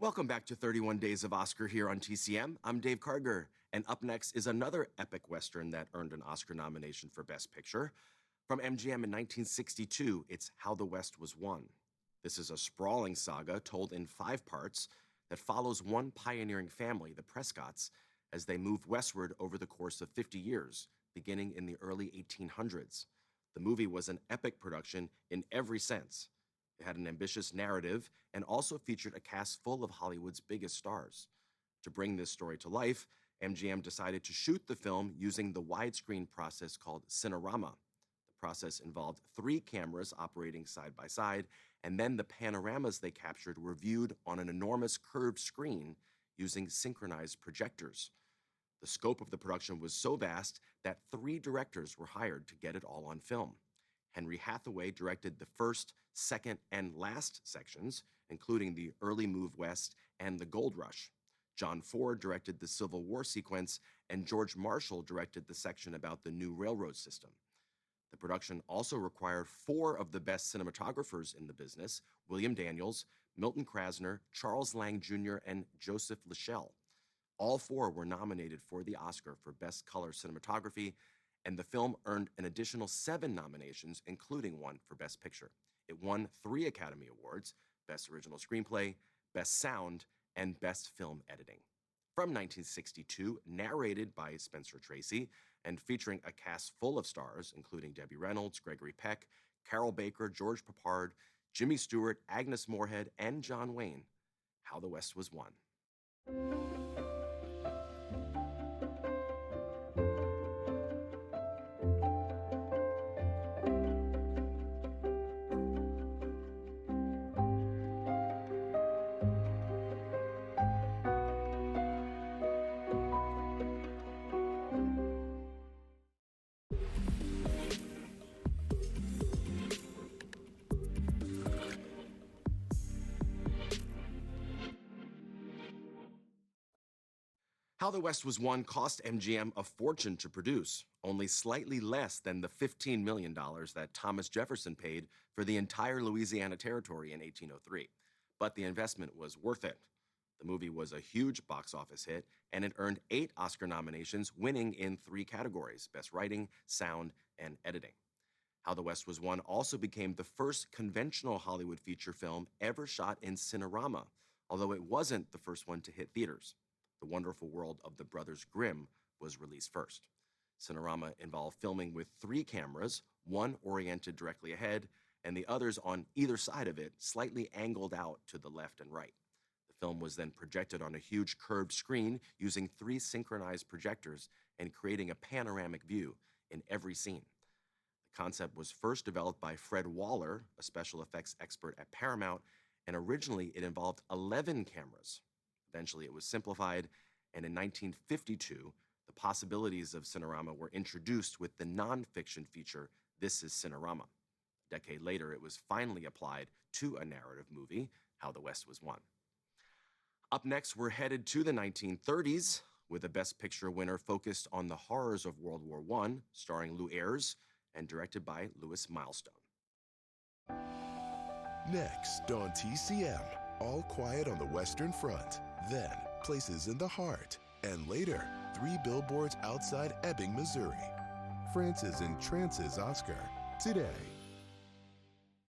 Welcome back to 31 Days of Oscar here on TCM. I'm Dave Karger, and up next is another epic Western that earned an Oscar nomination for Best Picture. From MGM in 1962, it's How the West Was Won. This is a sprawling saga told in 5 parts that follows one pioneering family, the Prescotts, as they move westward over the course of 50 years, beginning in the early 1800s. The movie was an epic production in every sense. It had an ambitious narrative and also featured a cast full of Hollywood's biggest stars. To bring this story to life, MGM decided to shoot the film using the widescreen process called Cinerama. The process involved 3 cameras operating side by side, and then the panoramas they captured were viewed on an enormous curved screen using synchronized projectors. The scope of the production was so vast that 3 directors were hired to get it all on film. Henry Hathaway directed the first, second, and last sections, including the early move west and the gold rush. John Ford directed the Civil War sequence, and George Marshall directed the section about the new railroad system. The production also required 4 of the best cinematographers in the business: William Daniels, Milton Krasner, Charles Lang Jr., and Joseph Lichell. All 4 were nominated for the Oscar for Best Color Cinematography, and the film earned an additional 7 nominations, including one for Best Picture. It won 3 Academy Awards: Best Original Screenplay, Best Sound, and Best Film Editing. From 1962, narrated by Spencer Tracy, and featuring a cast full of stars, including Debbie Reynolds, Gregory Peck, Carol Baker, George Peppard, Jimmy Stewart, Agnes Moorehead, and John Wayne, How the West Was Won. How the West Was Won cost MGM a fortune to produce, only slightly less than the $15 million that Thomas Jefferson paid for the entire Louisiana Territory in 1803. But the investment was worth it. The movie was a huge box office hit, and it earned 8 Oscar nominations, winning in 3 categories: Best Writing, Sound, and Editing. How the West Was Won also became the first conventional Hollywood feature film ever shot in Cinerama, although it wasn't the first one to hit theaters. The Wonderful World of the Brothers Grimm was released first. Cinerama involved filming with 3 cameras, one oriented directly ahead, and the others on either side of it, slightly angled out to the left and right. The film was then projected on a huge curved screen using 3 synchronized projectors and creating a panoramic view in every scene. The concept was first developed by Fred Waller, a special effects expert at Paramount, and originally it involved 11 cameras. Eventually, it was simplified, and in 1952, the possibilities of Cinerama were introduced with the nonfiction feature This Is Cinerama. A decade later, it was finally applied to a narrative movie, How the West Was Won. Up next, we're headed to the 1930s, with a Best Picture winner focused on the horrors of World War I, starring Lou Ayres and directed by Louis Milestone. Next on TCM, All Quiet on the Western Front. Then, Places in the Heart. And later, 3 billboards outside Ebbing, Missouri. Francis entrances Oscar today.